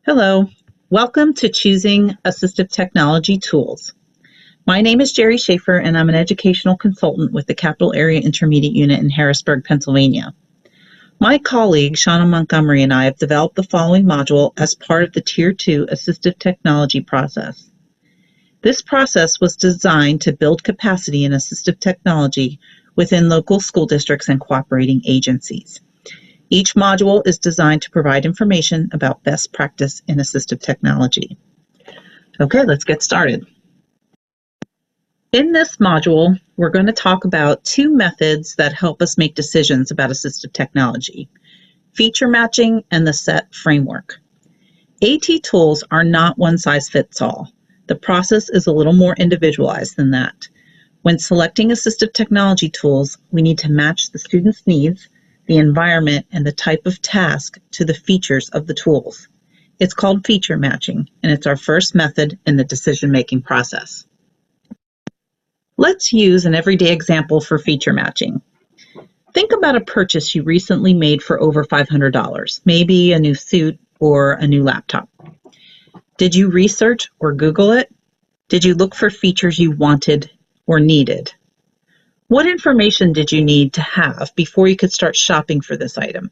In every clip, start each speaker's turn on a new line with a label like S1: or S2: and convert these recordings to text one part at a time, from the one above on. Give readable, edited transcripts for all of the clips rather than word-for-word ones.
S1: Hello, welcome to Choosing Assistive Technology Tools. My name is Jerry Schaefer and I'm an educational consultant with the Capital Area Intermediate Unit in Harrisburg, Pennsylvania. My colleague, Shauna Montgomery, and I have developed the following module as part of the Tier 2 Assistive Technology process. This process was designed to build capacity in assistive technology within local school districts and cooperating agencies. Each module is designed to provide information about best practice in assistive technology. Okay, let's get started. In this module, we're going to talk about two methods that help us make decisions about assistive technology: feature matching and the Sett Framework. AT tools are not one size fits all. The process is a little more individualized than that. When selecting assistive technology tools, we need to match the student's needs, the environment, and the type of task to the features of the tools. It's called feature matching, and it's our first method in the decision-making process. Let's use an everyday example for feature matching. Think about a purchase you recently made for over $500, maybe a new suit or a new laptop. Did you research or Google it? Did you look for features you wanted or needed? What information did you need to have before you could start shopping for this item?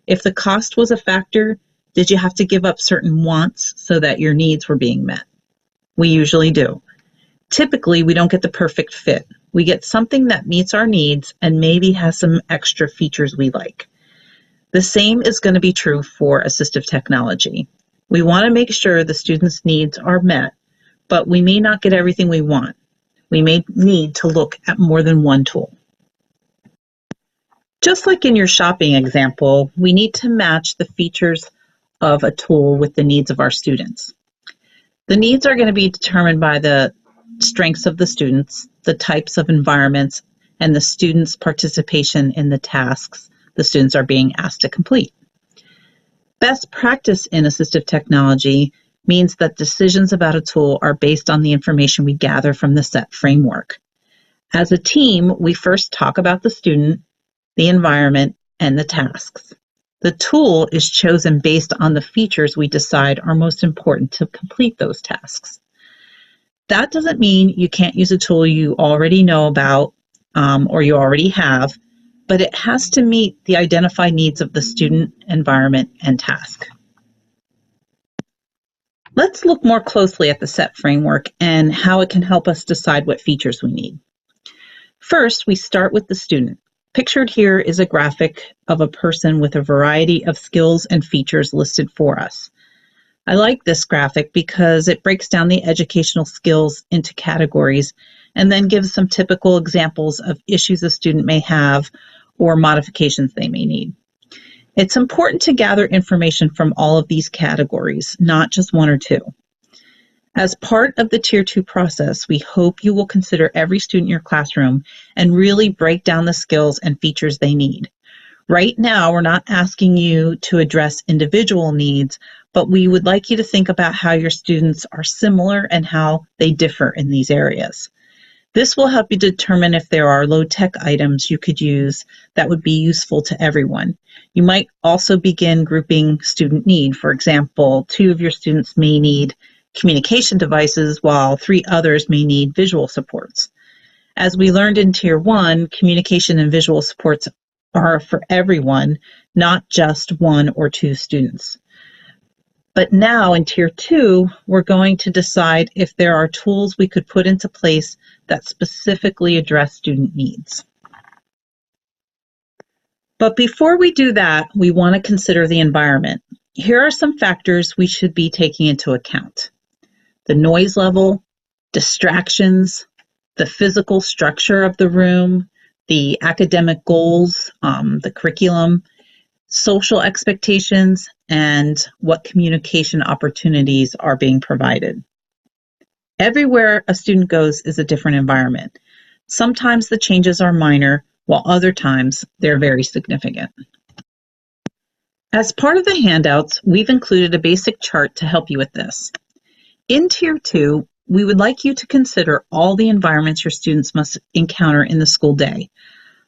S1: If the cost was a factor, did you have to give up certain wants so that your needs were being met? We usually do. Typically, we don't get the perfect fit. We get something that meets our needs and maybe has some extra features we like. The same is going to be true for assistive technology. We want to make sure the student's needs are met, but we may not get everything we want. We may need to look at more than one tool. Just like in your shopping example, we need to match the features of a tool with the needs of our students. The needs are going to be determined by the strengths of the students, the types of environments, and the students' participation in the tasks the students are being asked to complete. Best practice in assistive technology means that decisions about a tool are based on the information we gather from the Sett Framework. As a team, we first talk about the student, the environment, and the tasks. The tool is chosen based on the features we decide are most important to complete those tasks. That doesn't mean you can't use a tool you already know about or you already have, but it has to meet the identified needs of the student, environment, and task. Let's look more closely at the Sett Framework and how it can help us decide what features we need. First, we start with the student. Pictured here is a graphic of a person with a variety of skills and features listed for us. I like this graphic because it breaks down the educational skills into categories and then gives some typical examples of issues a student may have or modifications they may need. It's important to gather information from all of these categories, not just one or two. As part of the Tier 2 process, we hope you will consider every student in your classroom and really break down the skills and features they need. Right now, we're not asking you to address individual needs, but we would like you to think about how your students are similar and how they differ in these areas. This will help you determine if there are low-tech items you could use that would be useful to everyone. You might also begin grouping student need. For example, 2 of your students may need communication devices while 3 others may need visual supports. As we learned in Tier 1, communication and visual supports are for everyone, not just 1 or 2 students. But now in Tier 2, we're going to decide if there are tools we could put into place that specifically address student needs. But before we do that, we want to consider the environment. Here are some factors we should be taking into account: the noise level, distractions, the physical structure of the room, the academic goals, the curriculum, social expectations, and what communication opportunities are being provided. Everywhere a student goes is a different environment. Sometimes the changes are minor, while other times they're very significant. As part of the handouts, we've included a basic chart to help you with this. In Tier 2, we would like you to consider all the environments your students must encounter in the school day.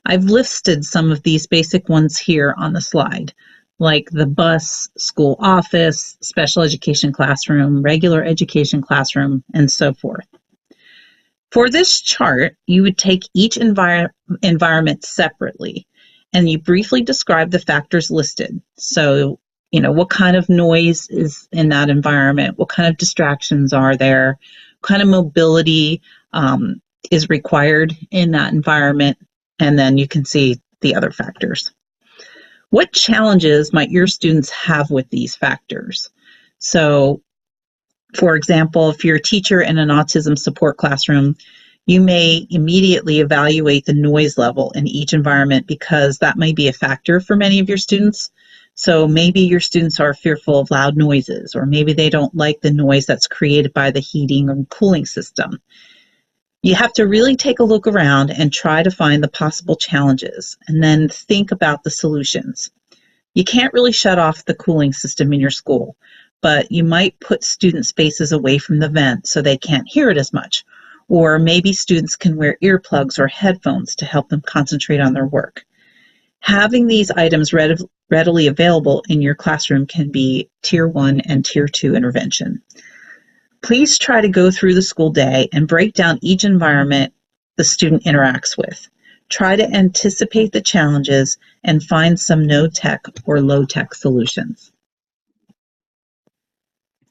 S1: I've listed some of these basic ones here on the slide. like the bus, school office, special education classroom, regular education classroom, and so forth. For this chart, you would take each environment separately, and you briefly describe the factors listed. So, what kind of noise is in that environment? What kind of distractions are there? What kind of mobility is required in that environment? And then you can see the other factors. What challenges might your students have with these factors? So, for example, if you're a teacher in an autism support classroom, you may immediately evaluate the noise level in each environment because that may be a factor for many of your students. So maybe your students are fearful of loud noises, or maybe they don't like the noise that's created by the heating or cooling system. You have to really take a look around and try to find the possible challenges, and then think about the solutions. You can't really shut off the cooling system in your school, but you might put student spaces away from the vent so they can't hear it as much. Or maybe students can wear earplugs or headphones to help them concentrate on their work. Having these items readily available in your classroom can be Tier 1 and Tier 2 intervention. Please try to go through the school day and break down each environment the student interacts with. Try to anticipate the challenges and find some no-tech or low-tech solutions.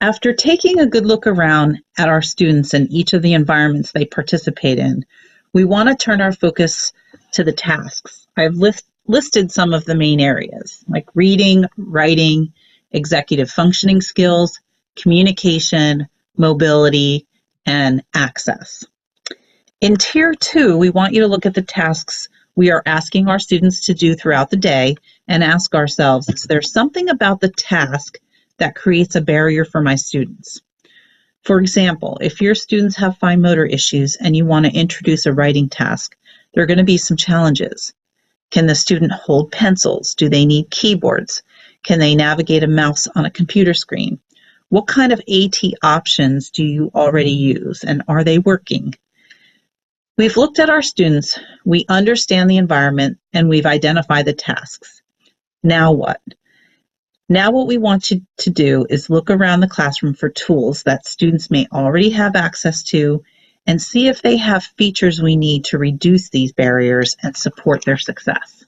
S1: After taking a good look around at our students and each of the environments they participate in, we want to turn our focus to the tasks. I've listed some of the main areas, like reading, writing, executive functioning skills, communication, mobility, and access. In Tier 2, we want you to look at the tasks we are asking our students to do throughout the day and ask ourselves, is there something about the task that creates a barrier for my students? For example, if your students have fine motor issues and you want to introduce a writing task, there are going to be some challenges. Can the student hold pencils? Do they need keyboards? Can they navigate a mouse on a computer screen? What kind of AT options do you already use, and are they working? We've looked at our students, we understand the environment, and we've identified the tasks. Now what? Now what we want you to do is look around the classroom for tools that students may already have access to and see if they have features we need to reduce these barriers and support their success.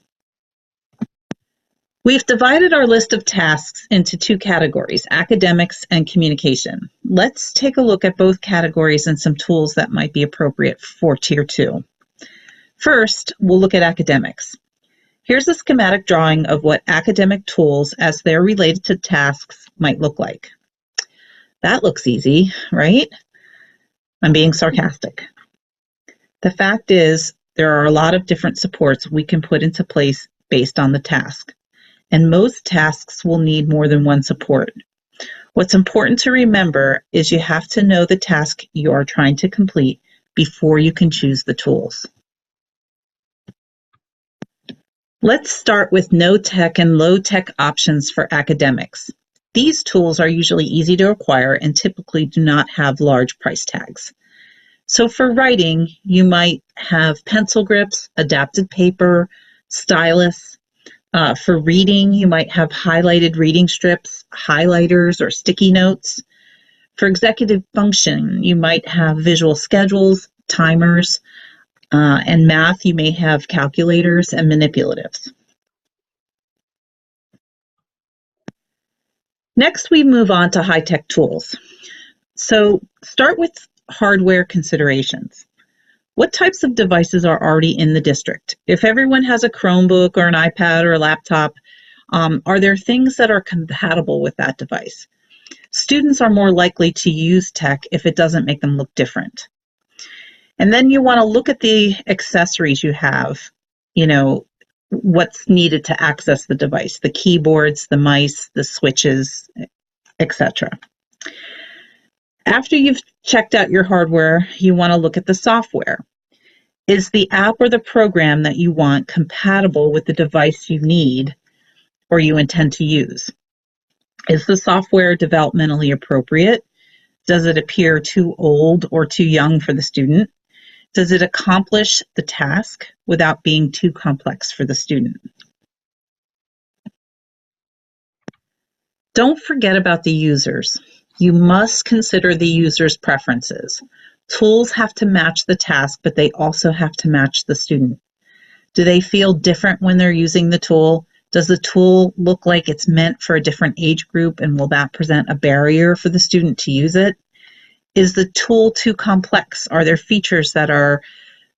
S1: We've divided our list of tasks into two categories, academics and communication. Let's take a look at both categories and some tools that might be appropriate for Tier 2. First, we'll look at academics. Here's a schematic drawing of what academic tools, as they're related to tasks, might look like. That looks easy, right? I'm being sarcastic. The fact is, there are a lot of different supports we can put into place based on the task, and most tasks will need more than one support. What's important to remember is you have to know the task you are trying to complete before you can choose the tools. Let's start with no-tech and low-tech options for academics. These tools are usually easy to acquire and typically do not have large price tags. So for writing, you might have pencil grips, adapted paper, stylus. For reading, you might have highlighted reading strips, highlighters, or sticky notes. For executive function, you might have visual schedules, timers, and math, you may have calculators and manipulatives. Next, we move on to high-tech tools. So start with hardware considerations. What types of devices are already in the district? If everyone has a Chromebook or an iPad or a laptop, are there things that are compatible with that device? Students are more likely to use tech if it doesn't make them look different. And then you want to look at the accessories you have, what's needed to access the device, the keyboards, the mice, the switches, etc. After you've checked out your hardware, you want to look at the software. Is the app or the program that you want compatible with the device you need or you intend to use? Is the software developmentally appropriate? Does it appear too old or too young for the student? Does it accomplish the task without being too complex for the student? Don't forget about the users. You must consider the user's preferences. Tools have to match the task, but they also have to match the student. Do they feel different when they're using the tool? Does the tool look like it's meant for a different age group, and will that present a barrier for the student to use it? Is the tool too complex? Are there features that are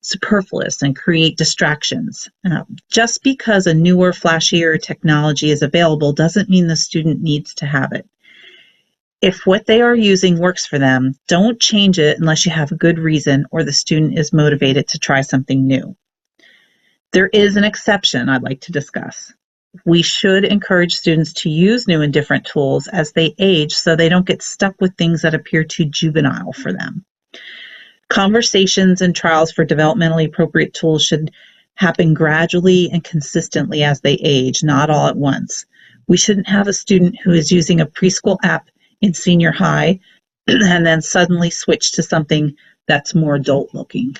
S1: superfluous and create distractions? Just because a newer, flashier technology is available doesn't mean the student needs to have it. If what they are using works for them, don't change it unless you have a good reason or the student is motivated to try something new. There is an exception I'd like to discuss. We should encourage students to use new and different tools as they age so they don't get stuck with things that appear too juvenile for them. Conversations and trials for developmentally appropriate tools should happen gradually and consistently as they age, not all at once. We shouldn't have a student who is using a preschool app in senior high and then suddenly switch to something that's more adult looking.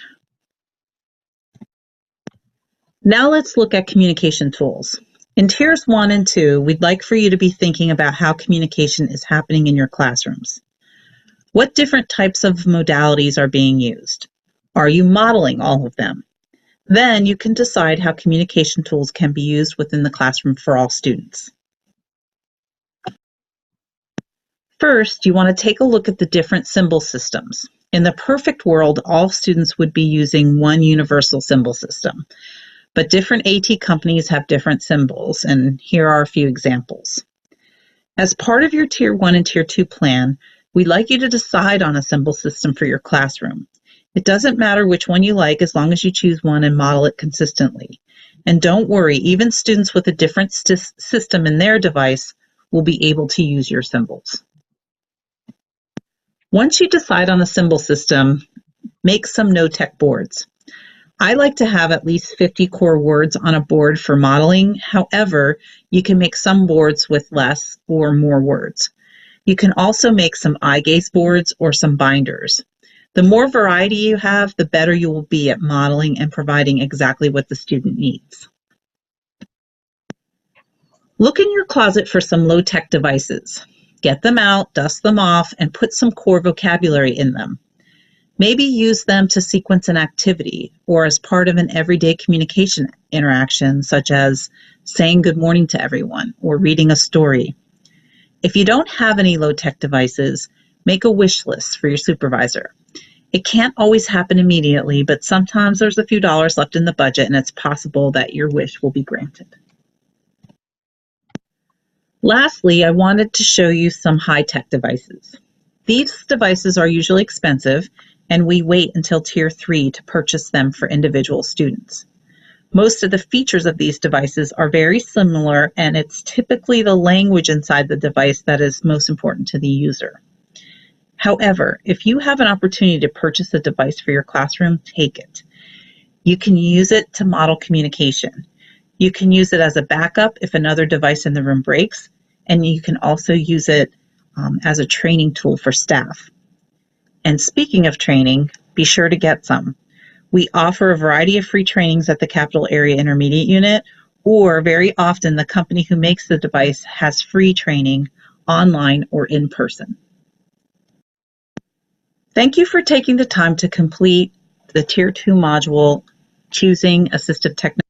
S1: Now let's look at communication tools. In tiers 1 and 2, we'd like for you to be thinking about how communication is happening in your classrooms. What different types of modalities are being used? Are you modeling all of them? Then you can decide how communication tools can be used within the classroom for all students. First, you want to take a look at the different symbol systems. In the perfect world, all students would be using one universal symbol system, but different AT companies have different symbols, and here are a few examples. As part of your Tier 1 and Tier 2 plan, we'd like you to decide on a symbol system for your classroom. It doesn't matter which one you like as long as you choose one and model it consistently. And don't worry, even students with a different system in their device will be able to use your symbols. Once you decide on a symbol system, make some Knotek boards. I like to have at least 50 core words on a board for modeling. However, you can make some boards with less or more words. You can also make some eye gaze boards or some binders. The more variety you have, the better you will be at modeling and providing exactly what the student needs. Look in your closet for some low-tech devices. Get them out, dust them off, and put some core vocabulary in them. Maybe use them to sequence an activity or as part of an everyday communication interaction, such as saying good morning to everyone or reading a story. If you don't have any low-tech devices, make a wish list for your supervisor. It can't always happen immediately, but sometimes there's a few dollars left in the budget and it's possible that your wish will be granted. Lastly, I wanted to show you some high-tech devices. These devices are usually expensive, and we wait until Tier 3 to purchase them for individual students. Most of the features of these devices are very similar, and it's typically the language inside the device that is most important to the user. However, if you have an opportunity to purchase a device for your classroom, take it. You can use it to model communication. You can use it as a backup if another device in the room breaks, and you can also use it as a training tool for staff. And speaking of training, be sure to get some. We offer a variety of free trainings at the Capital Area Intermediate Unit, or very often the company who makes the device has free training online or in person. Thank you for taking the time to complete the Tier 2 module, Choosing Assistive Technology.